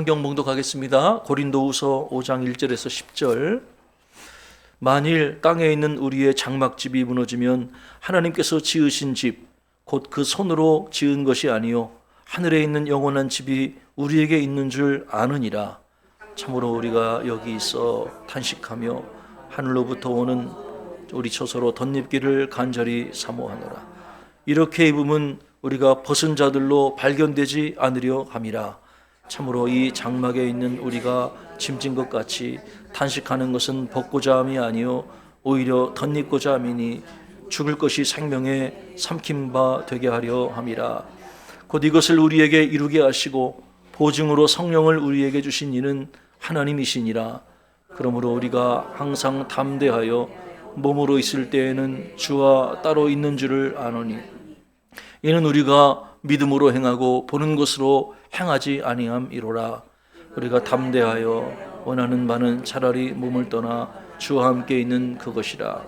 성경 봉독하겠습니다. 고린도후서 5장 1절에서 10절. 만일 땅에 있는 우리의 장막집이 무너지면 하나님께서 지으신 집, 곧 그 손으로 지은 것이 아니요 하늘에 있는 영원한 집이 우리에게 있는 줄 아느니라. 참으로 우리가 여기 있어 탄식하며 하늘로부터 오는 우리 처소로 덧입기를 간절히 사모하노라. 이렇게 입으면 우리가 벗은 자들로 발견되지 않으려 함이라. 참으로 이 장막에 있는 우리가 짐진 것 같이 탄식하는 것은 벗고자 함이 아니요 오히려 덧입고자 함이니 죽을 것이 생명에 삼킨 바 되게 하려 함이라. 곧 이것을 우리에게 이루게 하시고 보증으로 성령을 우리에게 주신 이는 하나님이시니라. 그러므로 우리가 항상 담대하여 몸으로 있을 때에는 주와 따로 있는 줄을 아노니 이는 우리가 믿음으로 행하고 보는 것으로 행하지 아니함이로라. 우리가 담대하여 원하는 바는 차라리 몸을 떠나 주와 함께 있는 그것이라.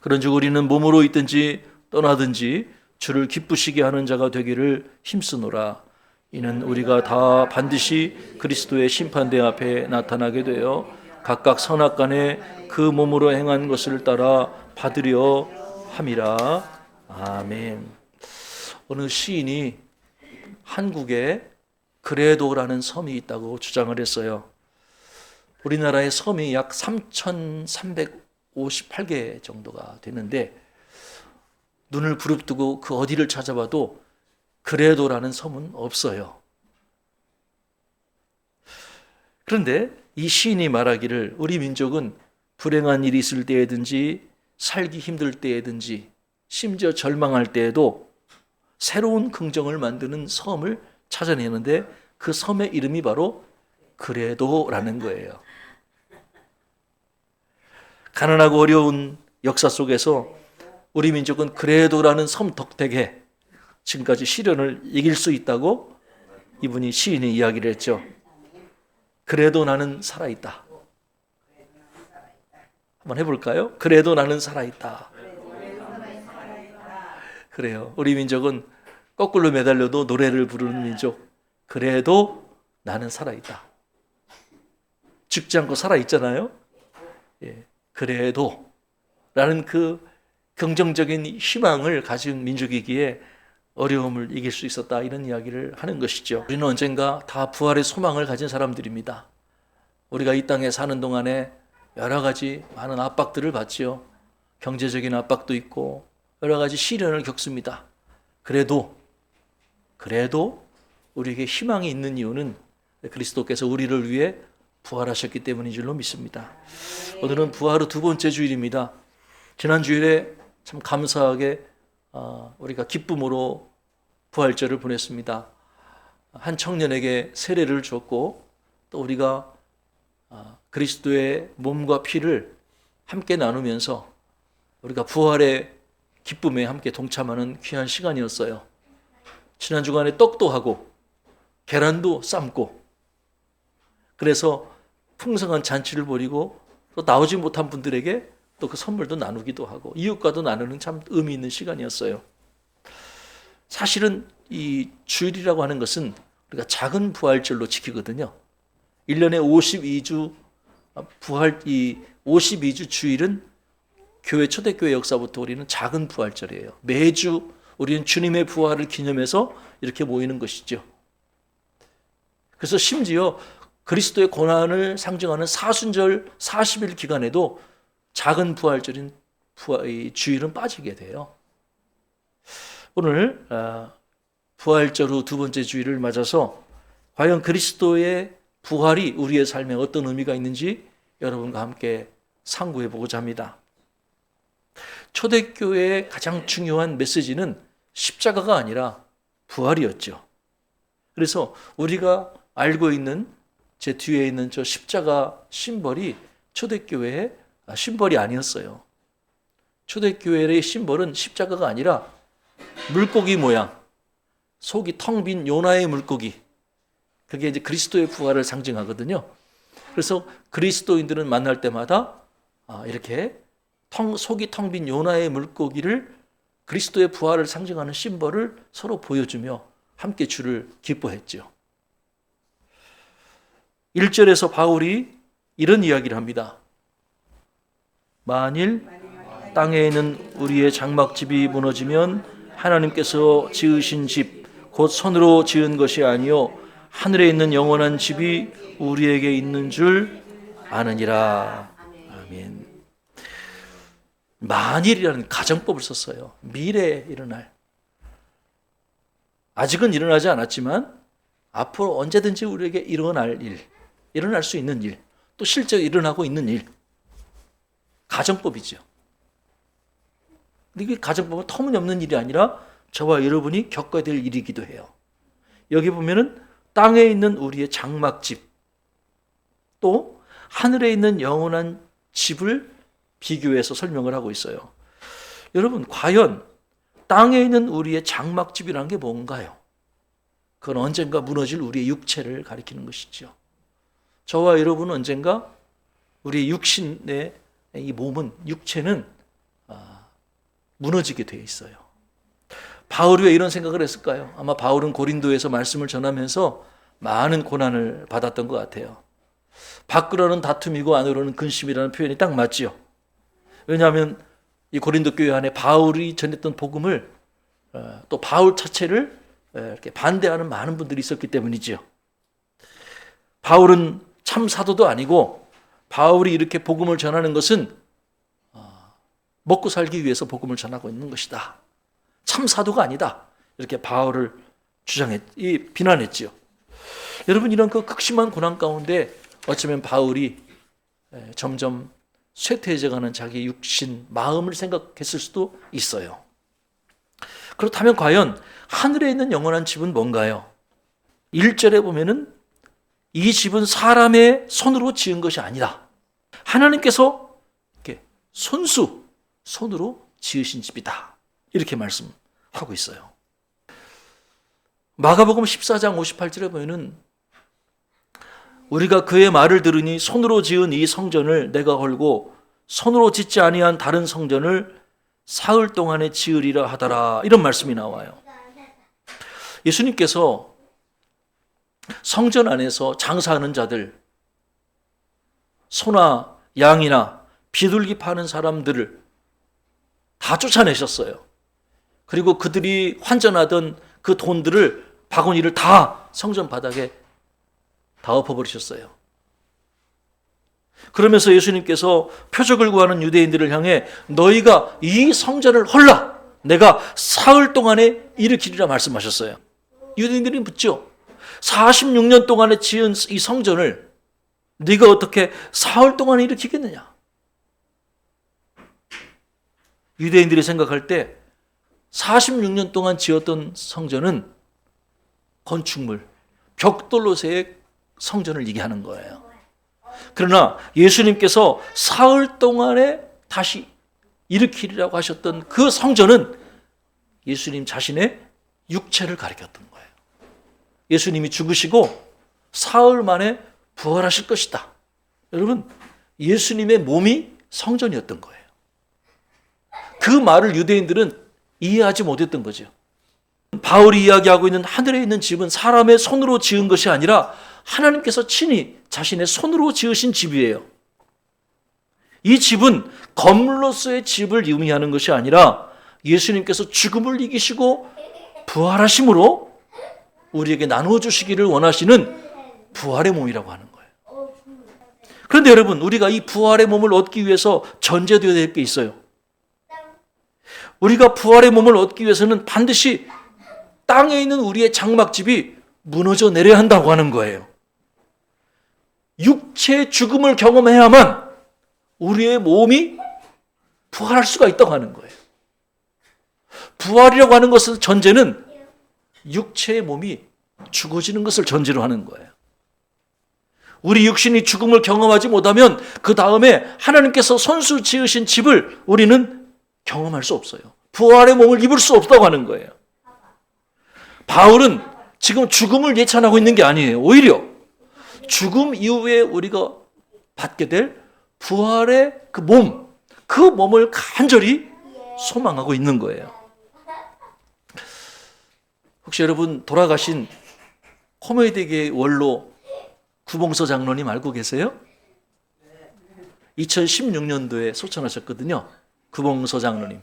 그런즉 우리는 몸으로 있든지 떠나든지 주를 기쁘시게 하는 자가 되기를 힘쓰노라. 이는 우리가 다 반드시 그리스도의 심판대 앞에 나타나게 되어 각각 선악간에 그 몸으로 행한 것을 따라 받으려 함이라. 아멘. 어느 시인이 한국에 그레도라는 섬이 있다고 주장을 했어요. 우리나라의 섬이 약 3,358개 정도가 되는데 눈을 부릅뜨고 그 어디를 찾아봐도 그레도라는 섬은 없어요. 그런데 이 시인이 말하기를 우리 민족은 불행한 일이 있을 때에든지 살기 힘들 때에든지 심지어 절망할 때에도 새로운 긍정을 만드는 섬을 찾아내는데 그 섬의 이름이 바로 그레도라는 거예요. 가난하고 어려운 역사 속에서 우리 민족은 그레도라는 섬 덕택에 지금까지 시련을 이길 수 있다고 이분이 시인이 이야기를 했죠. 그래도 나는 살아있다. 한번 해볼까요? 그래도 나는 살아있다. 그래요. 우리 민족은 거꾸로 매달려도 노래를 부르는 민족. 그래도 나는 살아있다. 죽지 않고 살아있잖아요. 예, 그래도 라는 그 긍정적인 희망을 가진 민족이기에 어려움을 이길 수 있었다, 이런 이야기를 하는 것이죠. 우리는 언젠가 다 부활의 소망을 가진 사람들입니다. 우리가 이 땅에 사는 동안에 여러 가지 많은 압박들을 받지요. 경제적인 압박도 있고 여러 가지 시련을 겪습니다. 그래도 우리에게 희망이 있는 이유는 그리스도께서 우리를 위해 부활하셨기 때문인 줄로 믿습니다. 오늘은 부활 후 두 번째 주일입니다. 지난 주일에 참 감사하게 우리가 기쁨으로 부활절을 보냈습니다. 한 청년에게 세례를 줬고 또 우리가 그리스도의 몸과 피를 함께 나누면서 우리가 부활의 기쁨에 함께 동참하는 귀한 시간이었어요. 지난 주간에 떡도 하고 계란도 삶고 그래서 풍성한 잔치를 벌이고 또 나오지 못한 분들에게 또 그 선물도 나누기도 하고 이웃과도 나누는 참 의미 있는 시간이었어요. 사실은 이 주일이라고 하는 것은 우리가 작은 부활절로 지키거든요. 1년에 52주 부활, 이 52주 주일은 교회 초대교회 역사부터 우리는 작은 부활절이에요. 매주 우리는 주님의 부활을 기념해서 이렇게 모이는 것이죠. 그래서 심지어 그리스도의 고난을 상징하는 사순절 40일 기간에도 작은 부활절인 주일은 빠지게 돼요. 오늘 부활절 후 두 번째 주일을 맞아서 과연 그리스도의 부활이 우리의 삶에 어떤 의미가 있는지 여러분과 함께 상고해 보고자 합니다. 초대교회의 가장 중요한 메시지는 십자가가 아니라 부활이었죠. 그래서 우리가 알고 있는 제 뒤에 있는 저 십자가 심벌이 초대교회의 심벌이 아니었어요. 초대교회의 심벌은 십자가가 아니라 물고기 모양, 속이 텅 빈 요나의 물고기, 그게 이제 그리스도의 부활을 상징하거든요. 그래서 그리스도인들은 만날 때마다 이렇게 속이 텅 빈 요나의 물고기를 그리스도의 부활을 상징하는 심벌을 서로 보여주며 함께 주를 기뻐했죠. 1절에서 바울이 이런 이야기를 합니다. 만일 땅에 있는 우리의 장막집이 무너지면 하나님께서 지으신 집 곧 손으로 지은 것이 아니요 하늘에 있는 영원한 집이 우리에게 있는 줄 아느니라. 아멘. 만일이라는 가정법을 썼어요. 미래에 일어날. 아직은 일어나지 않았지만 앞으로 언제든지 우리에게 일어날 일, 일어날 수 있는 일, 또 실제 일어나고 있는 일. 가정법이죠. 이게 가정법은 터무니없는 일이 아니라 저와 여러분이 겪어야 될 일이기도 해요. 여기 보면은 땅에 있는 우리의 장막집, 또 하늘에 있는 영원한 집을 비교해서 설명을 하고 있어요. 여러분, 과연 땅에 있는 우리의 장막집이라는 게 뭔가요? 그건 언젠가 무너질 우리의 육체를 가리키는 것이죠. 저와 여러분은 언젠가 우리 육신의 이 몸은, 육체는 무너지게 되어 있어요. 바울이 왜 이런 생각을 했을까요? 아마 바울은 고린도에서 말씀을 전하면서 많은 고난을 받았던 것 같아요. 밖으로는 다툼이고 안으로는 근심이라는 표현이 딱 맞지요. 왜냐하면 이 고린도 교회 안에 바울이 전했던 복음을 또 바울 자체를 이렇게 반대하는 많은 분들이 있었기 때문이지요. 바울은 참 사도도 아니고 바울이 이렇게 복음을 전하는 것은 먹고 살기 위해서 복음을 전하고 있는 것이다. 참 사도가 아니다. 이렇게 바울을 비난했지요. 여러분, 이런 그 극심한 고난 가운데 어쩌면 바울이 점점 쇠퇴해져가는 자기 육신, 마음을 생각했을 수도 있어요. 그렇다면 과연 하늘에 있는 영원한 집은 뭔가요? 1절에 보면은 이 집은 사람의 손으로 지은 것이 아니다. 하나님께서 이렇게 손으로 지으신 집이다. 이렇게 말씀하고 있어요. 마가복음 14장 58절에 보면은 우리가 그의 말을 들으니 손으로 지은 이 성전을 내가 헐고 손으로 짓지 아니한 다른 성전을 사흘 동안에 지으리라 하더라. 이런 말씀이 나와요. 예수님께서 성전 안에서 장사하는 자들, 소나 양이나 비둘기 파는 사람들을 다 쫓아내셨어요. 그리고 그들이 환전하던 그 돈들을, 바구니를 다 성전 바닥에 다 엎어버리셨어요. 그러면서 예수님께서 표적을 구하는 유대인들을 향해 너희가 이 성전을 헐라! 내가 사흘 동안에 일으키리라 말씀하셨어요. 유대인들이 묻죠. 46년 동안에 지은 이 성전을 네가 어떻게 사흘 동안에 일으키겠느냐? 유대인들이 생각할 때 46년 동안 지었던 성전은 건축물, 벽돌로 세 성전을 얘기하는 거예요. 그러나 예수님께서 사흘 동안에 다시 일으키리라고 하셨던 그 성전은 예수님 자신의 육체를 가리켰던 거예요. 예수님이 죽으시고 사흘 만에 부활하실 것이다. 여러분, 예수님의 몸이 성전이었던 거예요. 그 말을 유대인들은 이해하지 못했던 거죠. 바울이 이야기하고 있는 하늘에 있는 집은 사람의 손으로 지은 것이 아니라 하나님께서 친히 자신의 손으로 지으신 집이에요. 이 집은 건물로서의 집을 의미하는 것이 아니라 예수님께서 죽음을 이기시고 부활하심으로 우리에게 나누어 주시기를 원하시는 부활의 몸이라고 하는 거예요. 그런데 여러분, 우리가 이 부활의 몸을 얻기 위해서 전제되어야 될 게 있어요. 우리가 부활의 몸을 얻기 위해서는 반드시 땅에 있는 우리의 장막집이 무너져 내려야 한다고 하는 거예요. 육체의 죽음을 경험해야만 우리의 몸이 부활할 수가 있다고 하는 거예요. 부활이라고 하는 것은 전제는 육체의 몸이 죽어지는 것을 전제로 하는 거예요. 우리 육신이 죽음을 경험하지 못하면 그 다음에 하나님께서 손수 지으신 집을 우리는 경험할 수 없어요. 부활의 몸을 입을 수 없다고 하는 거예요. 바울은 지금 죽음을 예찬하고 있는 게 아니에요. 오히려 죽음 이후에 우리가 받게 될 부활의 그 몸을 간절히 소망하고 있는 거예요. 혹시 여러분 돌아가신 코미디계의 원로 구봉서 장로님 알고 계세요? 2016년도에 소천하셨거든요. 구봉서 장로님.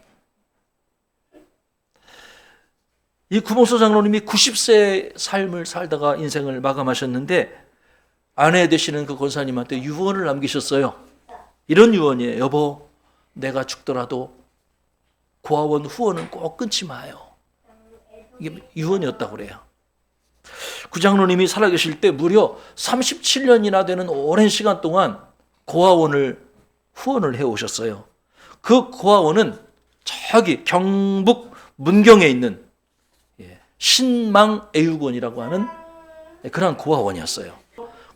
이 구봉서 장로님이 90세 삶을 살다가 인생을 마감하셨는데 아내 되시는 그 권사님한테 유언을 남기셨어요. 이런 유언이에요. 여보, 내가 죽더라도 고아원 후원은 꼭 끊지 마요. 이게 유언이었다고 그래요. 구 장로님이 살아계실 때 무려 37년이나 되는 오랜 시간 동안 고아원을 후원을 해오셨어요. 그 고아원은 저기 경북 문경에 있는 신망애육원이라고 하는 그런 고아원이었어요.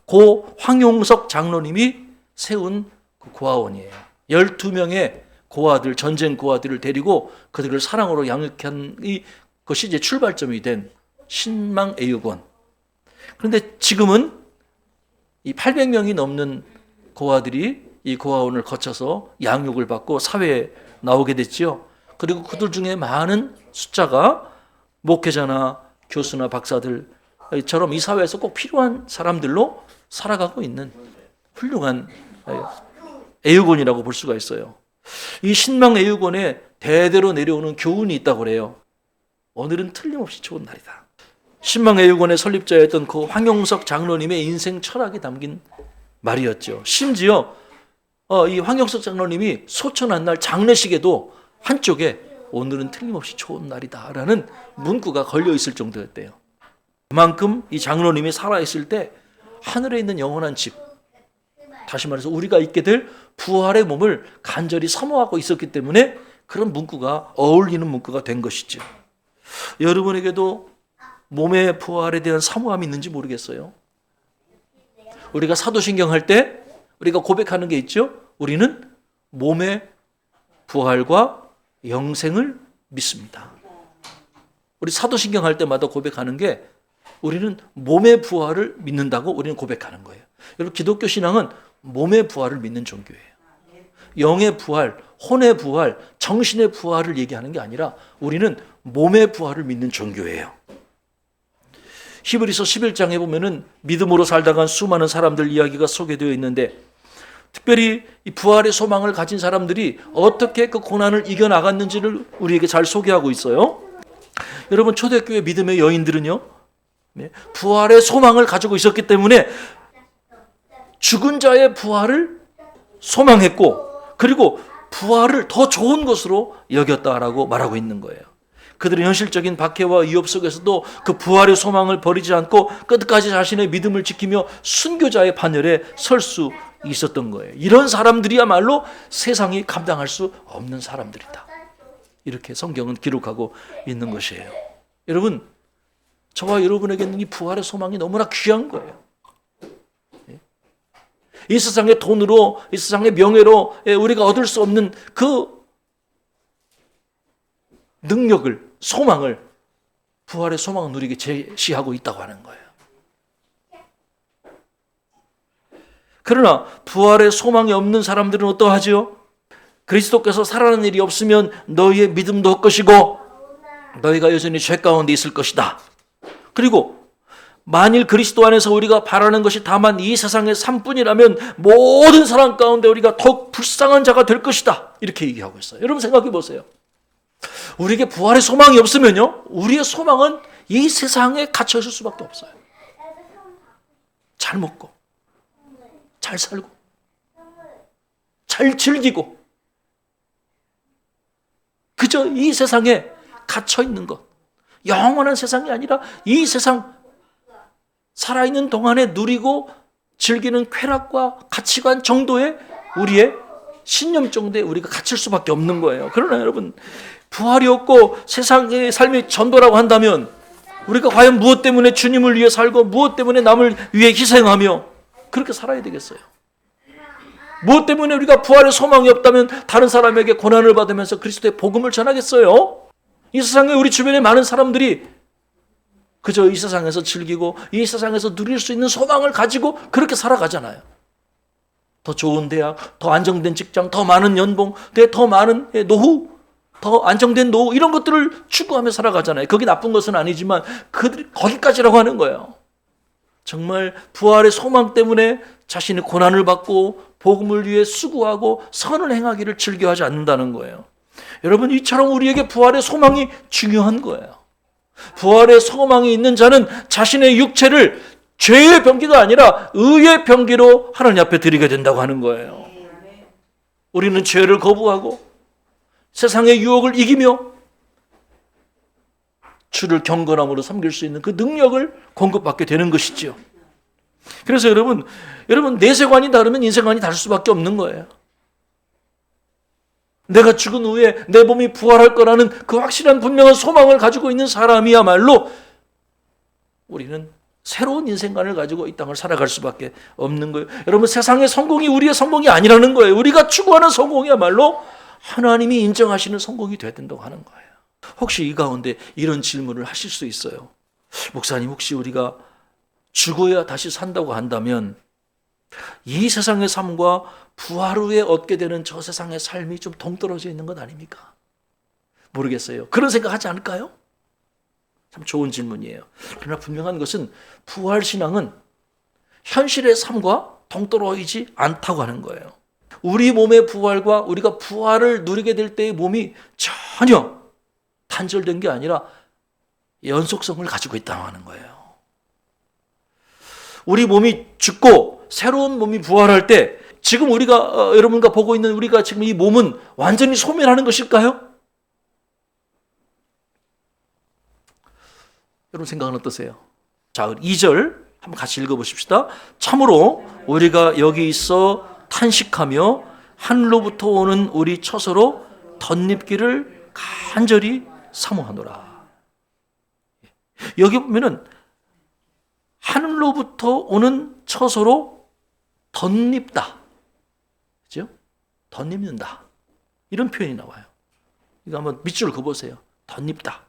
고 황용석 장로님이 세운 그 고아원이에요. 12명의 고아들, 전쟁 고아들을 데리고 그들을 사랑으로 양육한 것이 이제 출발점이 된 신망애육원. 그런데 지금은 이 800명이 넘는 고아들이 이 고아원을 거쳐서 양육을 받고 사회에 나오게 됐죠. 그리고 그들 중에 많은 숫자가 목회자나 교수나 박사들처럼 이 사회에서 꼭 필요한 사람들로 살아가고 있는 훌륭한 애육원이라고 볼 수가 있어요. 이 신망애육원에 대대로 내려오는 교훈이 있다고 그래요. 오늘은 틀림없이 좋은 날이다. 신망애육원의 설립자였던 그 황용석 장로님의 인생 철학이 담긴 말이었죠. 심지어 이 황용석 장로님이 소천한 날 장례식에도 한쪽에 오늘은 틀림없이 좋은 날이다라는 문구가 걸려있을 정도였대요. 그만큼 이 장로님이 살아있을 때 하늘에 있는 영원한 집, 다시 말해서 우리가 있게 될 부활의 몸을 간절히 사모하고 있었기 때문에 그런 문구가 어울리는 문구가 된 것이죠. 여러분에게도 몸의 부활에 대한 사모함이 있는지 모르겠어요. 우리가 사도신경 할 때 우리가 고백하는 게 있죠. 우리는 몸의 부활과 영생을 믿습니다. 우리 사도신경 할 때마다 고백하는 게 우리는 몸의 부활을 믿는다고 우리는 고백하는 거예요. 여러분, 기독교 신앙은 몸의 부활을 믿는 종교예요. 영의 부활, 혼의 부활, 정신의 부활을 얘기하는 게 아니라 우리는 몸의 부활을 믿는 종교예요. 히브리서 11장에 보면은 믿음으로 살다간 수많은 사람들 이야기가 소개되어 있는데 특별히 이 부활의 소망을 가진 사람들이 어떻게 그 고난을 이겨나갔는지를 우리에게 잘 소개하고 있어요. 여러분, 초대교회 믿음의 여인들은요, 부활의 소망을 가지고 있었기 때문에 죽은 자의 부활을 소망했고 그리고 부활을 더 좋은 것으로 여겼다라고 말하고 있는 거예요. 그들은 현실적인 박해와 위협 속에서도 그 부활의 소망을 버리지 않고 끝까지 자신의 믿음을 지키며 순교자의 반열에 설 수 있었던 거예요. 이런 사람들이야말로 세상이 감당할 수 없는 사람들이다. 이렇게 성경은 기록하고 있는 것이에요. 여러분, 저와 여러분에게는 이 부활의 소망이 너무나 귀한 거예요. 이 세상의 돈으로, 이 세상의 명예로 우리가 얻을 수 없는 그 능력을, 소망을 부활의 소망을 누리게 제시하고 있다고 하는 거예요. 그러나 부활의 소망이 없는 사람들은 어떠하지요? 그리스도께서 살아나는 일이 없으면 너희의 믿음도 헛것이고 너희가 여전히 죄 가운데 있을 것이다. 그리고 만일 그리스도 안에서 우리가 바라는 것이 다만 이 세상의 삶뿐이라면 모든 사람 가운데 우리가 더욱 불쌍한 자가 될 것이다. 이렇게 얘기하고 있어요. 여러분 생각해 보세요. 우리에게 부활의 소망이 없으면요, 우리의 소망은 이 세상에 갇혀 있을 수밖에 없어요. 잘 먹고 잘 살고 잘 즐기고 그저 이 세상에 갇혀 있는 것, 영원한 세상이 아니라 이 세상 살아있는 동안에 누리고 즐기는 쾌락과 가치관 정도의 우리의 신념 정도에 우리가 갇힐 수밖에 없는 거예요. 그러나 여러분, 부활이 없고 세상의 삶이 전도라고 한다면 우리가 과연 무엇 때문에 주님을 위해 살고 무엇 때문에 남을 위해 희생하며 그렇게 살아야 되겠어요? 무엇 때문에 우리가 부활의 소망이 없다면 다른 사람에게 고난을 받으면서 그리스도의 복음을 전하겠어요? 이 세상에 우리 주변에 많은 사람들이 그저 이 세상에서 즐기고 이 세상에서 누릴 수 있는 소망을 가지고 그렇게 살아가잖아요. 더 좋은 대학, 더 안정된 직장, 더 많은 연봉, 더 많은 노후, 더 안정된 노후, 이런 것들을 추구하며 살아가잖아요. 그게 나쁜 것은 아니지만 그들이 거기까지라고 하는 거예요. 정말 부활의 소망 때문에 자신의 고난을 받고 복음을 위해 수고하고 선을 행하기를 즐겨하지 않는다는 거예요. 여러분, 이처럼 우리에게 부활의 소망이 중요한 거예요. 부활의 소망이 있는 자는 자신의 육체를 죄의 병기가 아니라 의의 병기로 하나님 앞에 드리게 된다고 하는 거예요. 우리는 죄를 거부하고 세상의 유혹을 이기며 주를 경건함으로 섬길 수 있는 그 능력을 공급받게 되는 것이죠. 그래서 여러분 내세관이 다르면 인생관이 다를 수밖에 없는 거예요. 내가 죽은 후에 내 몸이 부활할 거라는 그 확실한 분명한 소망을 가지고 있는 사람이야말로 우리는 새로운 인생관을 가지고 이 땅을 살아갈 수밖에 없는 거예요. 여러분, 세상의 성공이 우리의 성공이 아니라는 거예요. 우리가 추구하는 성공이야말로 하나님이 인정하시는 성공이 돼야 된다고 하는 거예요. 혹시 이 가운데 이런 질문을 하실 수 있어요. 목사님, 혹시 우리가 죽어야 다시 산다고 한다면 이 세상의 삶과 부활 후에 얻게 되는 저 세상의 삶이 좀 동떨어져 있는 것 아닙니까? 모르겠어요. 그런 생각하지 않을까요? 참 좋은 질문이에요. 그러나 분명한 것은 부활신앙은 현실의 삶과 동떨어지지 않다고 하는 거예요. 우리 몸의 부활과 우리가 부활을 누리게 될 때의 몸이 전혀 단절된 게 아니라 연속성을 가지고 있다고 하는 거예요. 우리 몸이 죽고 새로운 몸이 부활할 때 지금 우리가 여러분과 보고 있는 우리가 지금 이 몸은 완전히 소멸하는 것일까요? 여러분 생각은 어떠세요? 자, 2절 한번 같이 읽어보십시다. 참으로 우리가 여기 있어 탄식하며 하늘로부터 오는 우리 처소로 덧입기를 간절히 사모하노라. 여기 보면은 하늘로부터 오는 처소로 덧입다. 그죠? 덧입는다. 이런 표현이 나와요. 이거 한번 밑줄 그어보세요. 덧입다.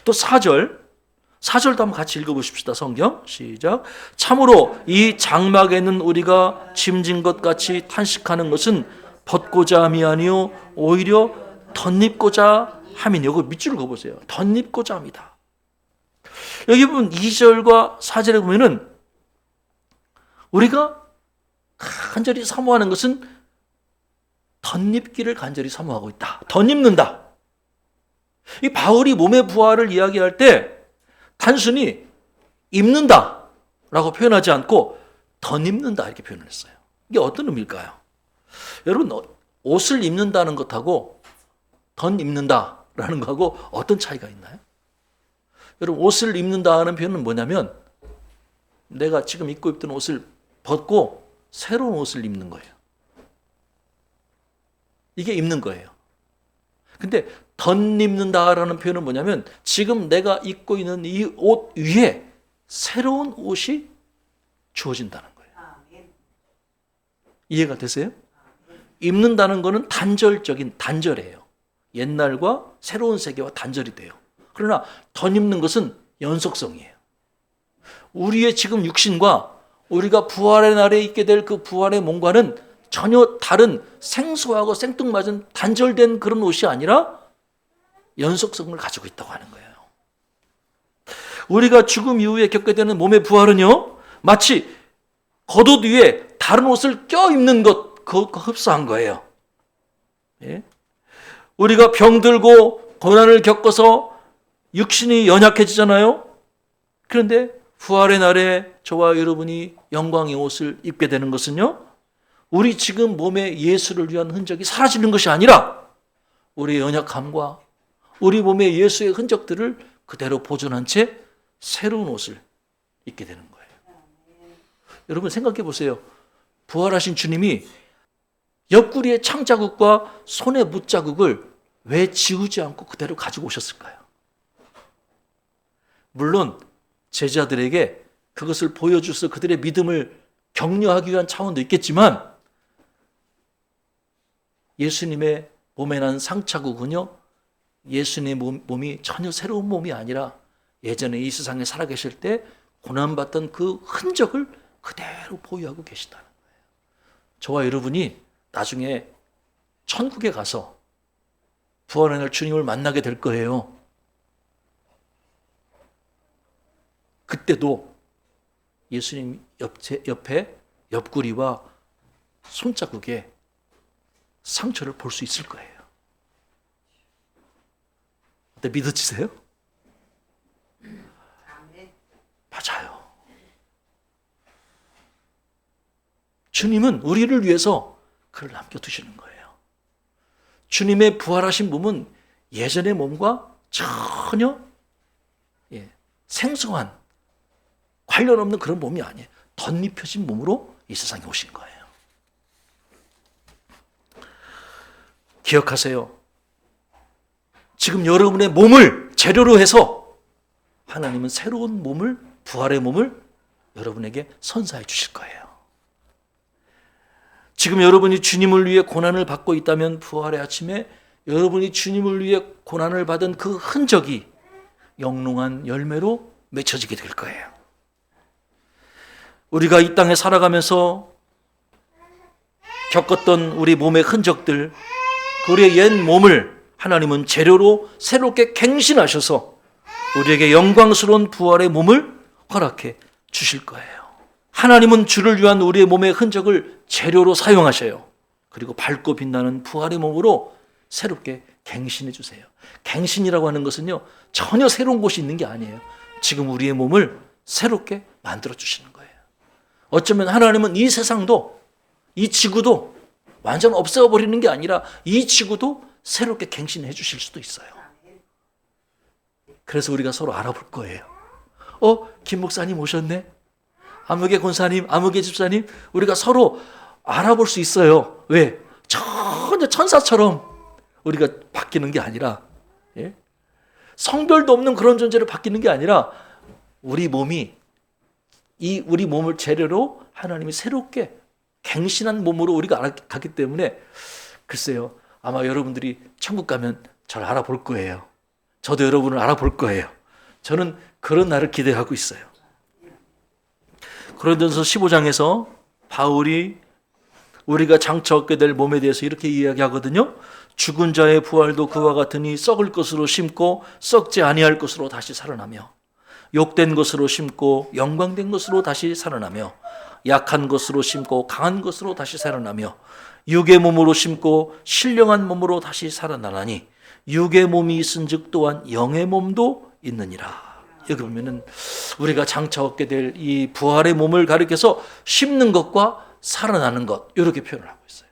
또 4절도 한번 같이 읽어보십시다. 성경 시작. 참으로 이 장막에는 우리가 짐진 것 같이 탄식하는 것은 벗고자 함이 아니요 오히려 덧입고자 함이니. 여기 밑줄을 그어보세요. 덧입고자 함이다. 여기 보면 2절과 4절에 보면은 우리가 간절히 사모하는 것은 덧입기를 간절히 사모하고 있다. 덧입는다. 이 바울이 몸의 부활을 이야기할 때 단순히 입는다라고 표현하지 않고 덧입는다 이렇게 표현을 했어요. 이게 어떤 의미일까요? 여러분, 옷을 입는다는 것하고 덧입는다라는 것하고 어떤 차이가 있나요? 여러분, 옷을 입는다는 표현은 뭐냐면 내가 지금 입고 있던 옷을 벗고 새로운 옷을 입는 거예요. 이게 입는 거예요. 근데 덧입는다라는 표현은 뭐냐면 지금 내가 입고 있는 이 옷 위에 새로운 옷이 주어진다는 거예요. 이해가 되세요? 입는다는 거는 단절이에요. 옛날과 새로운 세계와 단절이 돼요. 그러나 덧입는 것은 연속성이에요. 우리의 지금 육신과 우리가 부활의 날에 있게 될 그 부활의 몸과는 전혀 다른 생소하고 생뚱맞은 단절된 그런 옷이 아니라 연속성을 가지고 있다고 하는 거예요. 우리가 죽음 이후에 겪게 되는 몸의 부활은요, 마치 겉옷 위에 다른 옷을 껴입는 그것과 흡사한 거예요. 예? 우리가 병들고 고난을 겪어서 육신이 연약해지잖아요. 그런데 부활의 날에 저와 여러분이 영광의 옷을 입게 되는 것은요, 우리 지금 몸에 예수를 위한 흔적이 사라지는 것이 아니라 우리의 연약함과 우리 몸에 예수의 흔적들을 그대로 보존한 채 새로운 옷을 입게 되는 거예요. 여러분 생각해 보세요. 부활하신 주님이 옆구리의 창자국과 손의 못자국을 왜 지우지 않고 그대로 가지고 오셨을까요? 물론 제자들에게 그것을 보여줘서 그들의 믿음을 격려하기 위한 차원도 있겠지만 예수님의 몸에 난 상자국은요, 예수님의 몸이 전혀 새로운 몸이 아니라 예전에 이 세상에 살아계실 때 고난받던 그 흔적을 그대로 보유하고 계시다는 거예요. 저와 여러분이 나중에 천국에 가서 부활의 날 주님을 만나게 될 거예요. 그때도 예수님 옆에 옆구리와 손자국에 상처를 볼 수 있을 거예요. 어때, 믿어지세요? 맞아요. 주님은 우리를 위해서 그를 남겨두시는 거예요. 주님의 부활하신 몸은 예전의 몸과 전혀 생소한 관련 없는 그런 몸이 아니에요. 덧입혀진 몸으로 이 세상에 오신 거예요. 기억하세요. 지금 여러분의 몸을 재료로 해서 하나님은 새로운 몸을, 부활의 몸을 여러분에게 선사해 주실 거예요. 지금 여러분이 주님을 위해 고난을 받고 있다면 부활의 아침에 여러분이 주님을 위해 고난을 받은 그 흔적이 영롱한 열매로 맺혀지게 될 거예요. 우리가 이 땅에 살아가면서 겪었던 우리 몸의 흔적들, 우리의 옛 몸을 하나님은 재료로 새롭게 갱신하셔서 우리에게 영광스러운 부활의 몸을 허락해 주실 거예요. 하나님은 주를 위한 우리의 몸의 흔적을 재료로 사용하셔요. 그리고 밝고 빛나는 부활의 몸으로 새롭게 갱신해 주세요. 갱신이라고 하는 것은요, 전혀 새로운 곳이 있는 게 아니에요. 지금 우리의 몸을 새롭게 만들어 주시는 거예요. 어쩌면 하나님은 이 세상도, 이 지구도 완전 없애버리는 게 아니라 이 지구도 새롭게 갱신해 주실 수도 있어요. 그래서 우리가 서로 알아볼 거예요. 김 목사님 오셨네. 아무개 권사님, 아무개 집사님, 우리가 서로 알아볼 수 있어요. 왜? 전혀 천사처럼 우리가 바뀌는 게 아니라, 성별도 없는 그런 존재로 바뀌는 게 아니라 우리 몸이 우리 몸을 재료로 하나님이 새롭게 갱신한 몸으로 우리가 알아가기 때문에 글쎄요, 아마 여러분들이 천국 가면 저를 알아볼 거예요. 저도 여러분을 알아볼 거예요. 저는 그런 날을 기대하고 있어요. 고린도전서 15장에서 바울이 우리가 장차 얻게 될 몸에 대해서 이렇게 이야기하거든요. 죽은 자의 부활도 그와 같으니 썩을 것으로 심고 썩지 아니할 것으로 다시 살아나며, 욕된 것으로 심고 영광된 것으로 다시 살아나며, 약한 것으로 심고 강한 것으로 다시 살아나며, 육의 몸으로 심고 신령한 몸으로 다시 살아나나니 육의 몸이 있은즉 또한 영의 몸도 있느니라. 여기 보면은 우리가 장차 얻게 될 이 부활의 몸을 가리켜서 심는 것과 살아나는 것, 이렇게 표현을 하고 있어요.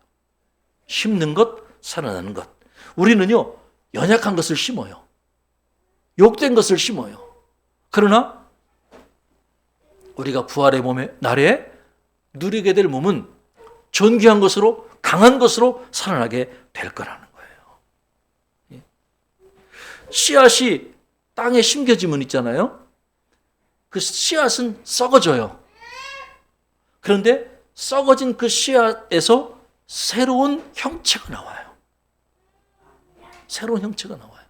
심는 것, 살아나는 것. 우리는요, 연약한 것을 심어요. 욕된 것을 심어요. 그러나 우리가 부활의 몸의 날에 누리게 될 몸은 존귀한 것으로, 강한 것으로 살아나게 될 거라는 거예요. 씨앗이 땅에 심겨지면 있잖아요. 그 씨앗은 썩어져요. 그런데 썩어진 그 씨앗에서 새로운 형체가 나와요. 새로운 형체가 나와요.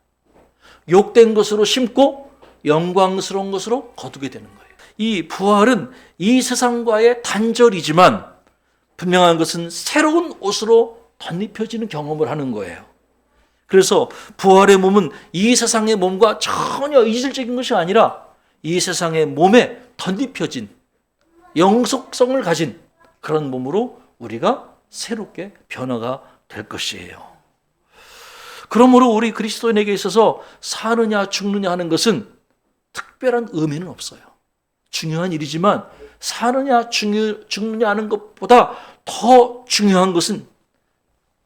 욕된 것으로 심고 영광스러운 것으로 거두게 되는 거예요. 이 부활은 이 세상과의 단절이지만 분명한 것은 새로운 옷으로 덧입혀지는 경험을 하는 거예요. 그래서 부활의 몸은 이 세상의 몸과 전혀 이질적인 것이 아니라 이 세상의 몸에 덧입혀진 영속성을 가진 그런 몸으로 우리가 새롭게 변화가 될 것이에요. 그러므로 우리 그리스도인에게 있어서 사느냐 죽느냐 하는 것은 특별한 의미는 없어요. 중요한 일이지만 사느냐 죽느냐 하는 것보다 더 중요한 것은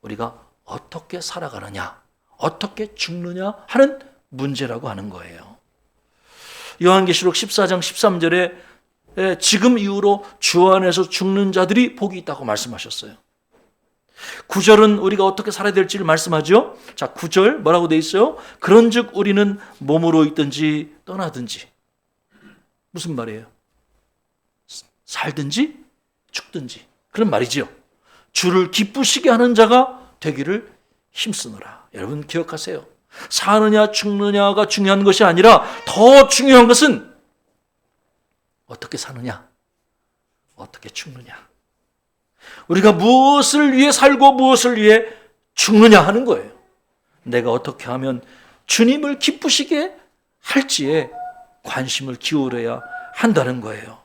우리가 어떻게 살아가느냐, 어떻게 죽느냐 하는 문제라고 하는 거예요. 요한계시록 14장 13절에 지금 이후로 주 안에서 죽는 자들이 복이 있다고 말씀하셨어요. 9절은 우리가 어떻게 살아야 될지를 말씀하죠. 자, 9절 뭐라고 돼 있어요? 그런즉 우리는 몸으로 있든지 떠나든지. 무슨 말이에요? 살든지 죽든지 그런 말이죠. 주를 기쁘시게 하는 자가 되기를 힘쓰노라. 여러분 기억하세요. 사느냐 죽느냐가 중요한 것이 아니라 더 중요한 것은 어떻게 사느냐, 어떻게 죽느냐. 우리가 무엇을 위해 살고 무엇을 위해 죽느냐 하는 거예요. 내가 어떻게 하면 주님을 기쁘시게 할지에 관심을 기울여야 한다는 거예요.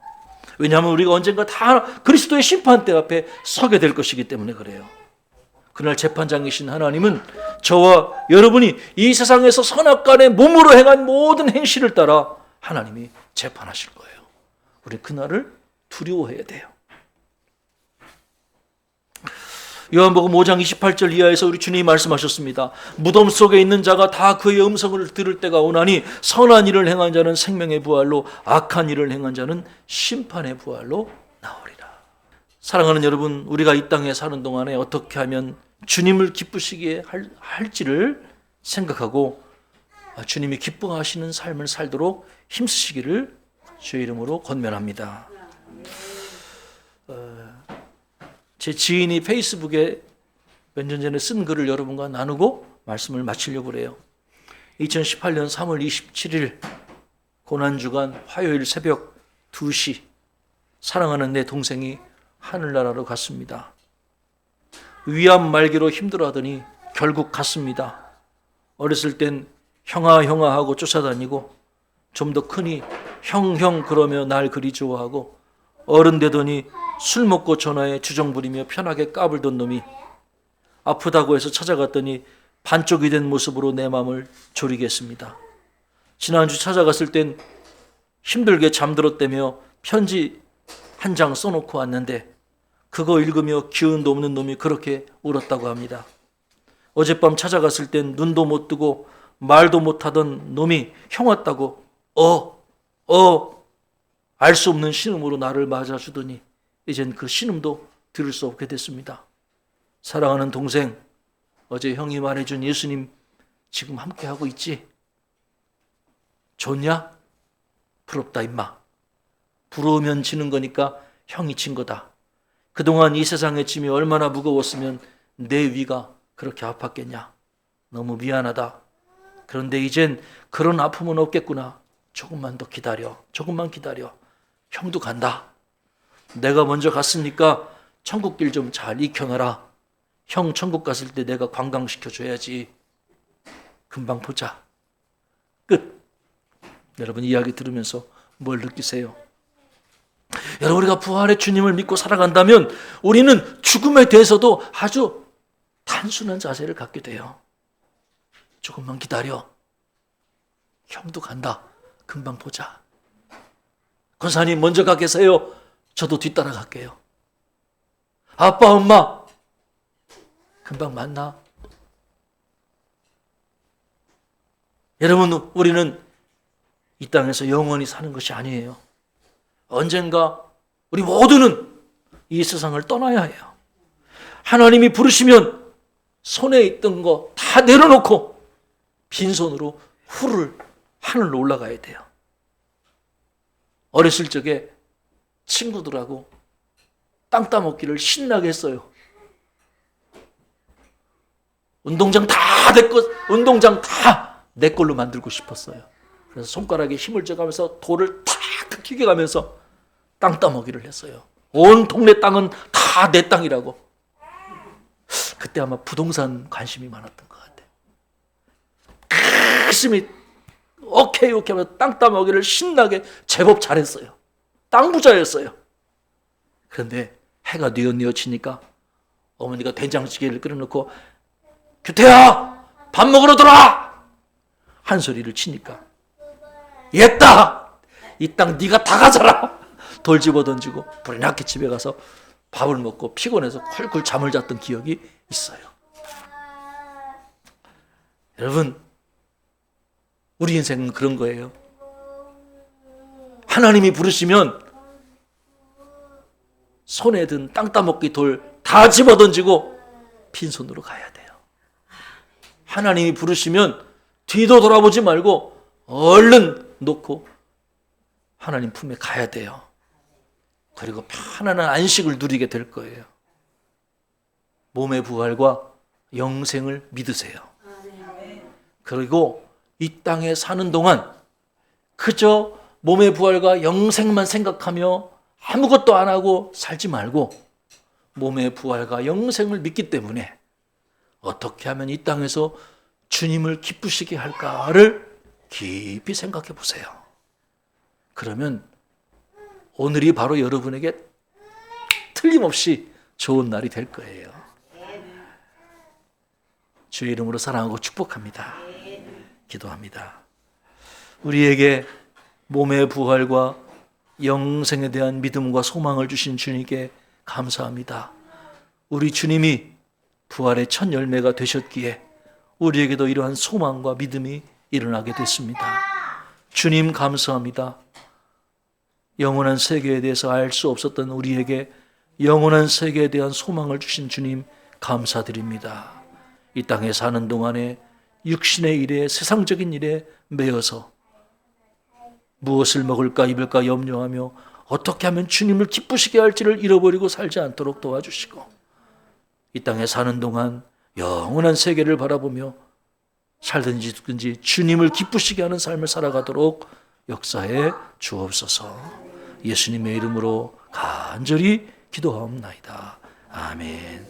왜냐하면 우리가 언젠가 다 그리스도의 심판대 앞에 서게 될 것이기 때문에 그래요. 그날 재판장이신 하나님은 저와 여러분이 이 세상에서 선악간에 몸으로 행한 모든 행실을 따라 하나님이 재판하실 거예요. 우리 그날을 두려워해야 돼요. 요한복음 5장 28절 이하에서 우리 주님이 말씀하셨습니다. 무덤 속에 있는 자가 다 그의 음성을 들을 때가 오나니 선한 일을 행한 자는 생명의 부활로 악한 일을 행한 자는 심판의 부활로 나오리라. 사랑하는 여러분, 우리가 이 땅에 사는 동안에 어떻게 하면 주님을 기쁘시게 할지를 생각하고 주님이 기뻐하시는 삶을 살도록 힘쓰시기를 주의 이름으로 권면합니다. 제 지인이 페이스북에 몇 년 전에 쓴 글을 여러분과 나누고 말씀을 마치려고 그래요. 2018년 3월 27일 고난주간 화요일 새벽 2시 사랑하는 내 동생이 하늘나라로 갔습니다. 위암 말기로 힘들어하더니 결국 갔습니다. 어렸을 땐 형아 하고 쫓아다니고 좀 더 크니 형 그러며 날 그리 좋아하고 어른 되더니 술 먹고 전화에 주정 부리며 편하게 까불던 놈이 아프다고 해서 찾아갔더니 반쪽이 된 모습으로 내 마음을 졸이게 했습니다. 지난주 찾아갔을 땐 힘들게 잠들었다며 편지 한 장 써놓고 왔는데 그거 읽으며 기운도 없는 놈이 그렇게 울었다고 합니다. 어젯밤 찾아갔을 땐 눈도 못 뜨고 말도 못하던 놈이 형 왔다고 알 수 없는 신음으로 나를 맞아주더니 이젠 그 신음도 들을 수 없게 됐습니다. 사랑하는 동생, 어제 형이 말해준 예수님 지금 함께하고 있지? 좋냐? 부럽다 임마. 부러우면 지는 거니까 형이 진 거다. 그동안 이 세상의 짐이 얼마나 무거웠으면 내 위가 그렇게 아팠겠냐. 너무 미안하다. 그런데 이젠 그런 아픔은 없겠구나. 조금만 더 기다려. 조금만 기다려. 형도 간다. 내가 먼저 갔으니까 천국길 좀 잘 익혀놔라. 형 천국 갔을 때 내가 관광시켜줘야지. 금방 보자. 끝. 여러분 이야기 들으면서 뭘 느끼세요? 여러분 우리가 부활의 주님을 믿고 살아간다면 우리는 죽음에 대해서도 아주 단순한 자세를 갖게 돼요. 조금만 기다려. 형도 간다. 금방 보자. 권사님 먼저 가 계세요. 저도 뒤따라 갈게요. 아빠 엄마 금방 만나. 여러분 우리는 이 땅에서 영원히 사는 것이 아니에요. 언젠가 우리 모두는 이 세상을 떠나야 해요. 하나님이 부르시면 손에 있던 거 다 내려놓고 빈손으로 후를 하늘로 올라가야 돼요. 어렸을 적에 친구들하고 땅 따먹기를 신나게 했어요. 운동장 다 내 걸로 만들고 싶었어요. 그래서 손가락에 힘을 줘가면서 돌을 탁 튀겨가면서 땅 따먹기를 했어요. 온 동네 땅은 다 내 땅이라고. 그때 아마 부동산 관심이 많았던 것 같아요. 열심히 오케이 하면서 땅 따먹기를 신나게 제법 잘했어요. 땅 부자였어요. 그런데 해가 뉘엿뉘엿치니까 어머니가 된장찌개를 끓여놓고 규태야 밥 먹으러 들어와! 한 소리를 치니까 옛다! 이 땅 네가 다 가져라! 돌 집어던지고 불이 나게 집에 가서 밥을 먹고 피곤해서 쿨쿨 잠을 잤던 기억이 있어요. 여러분 우리 인생은 그런 거예요. 하나님이 부르시면 손에 든 땅 따먹기 돌 다 집어던지고 빈손으로 가야 돼요. 하나님이 부르시면 뒤도 돌아보지 말고 얼른 놓고 하나님 품에 가야 돼요. 그리고 편안한 안식을 누리게 될 거예요. 몸의 부활과 영생을 믿으세요. 그리고 이 땅에 사는 동안 그저 몸의 부활과 영생만 생각하며 아무것도 안 하고 살지 말고 몸의 부활과 영생을 믿기 때문에 어떻게 하면 이 땅에서 주님을 기쁘시게 할까를 깊이 생각해 보세요. 그러면 오늘이 바로 여러분에게 틀림없이 좋은 날이 될 거예요. 주의 이름으로 사랑하고 축복합니다. 기도합니다. 우리에게 몸의 부활과 영생에 대한 믿음과 소망을 주신 주님께 감사합니다. 우리 주님이 부활의 첫 열매가 되셨기에 우리에게도 이러한 소망과 믿음이 일어나게 됐습니다. 주님 감사합니다. 영원한 세계에 대해서 알 수 없었던 우리에게 영원한 세계에 대한 소망을 주신 주님 감사드립니다. 이 땅에 사는 동안에 육신의 일에, 세상적인 일에 매여서 무엇을 먹을까 입을까 염려하며 어떻게 하면 주님을 기쁘시게 할지를 잃어버리고 살지 않도록 도와주시고, 이 땅에 사는 동안 영원한 세계를 바라보며 살든지 죽든지 주님을 기쁘시게 하는 삶을 살아가도록 역사해 주옵소서. 예수님의 이름으로 간절히 기도하옵나이다. 아멘.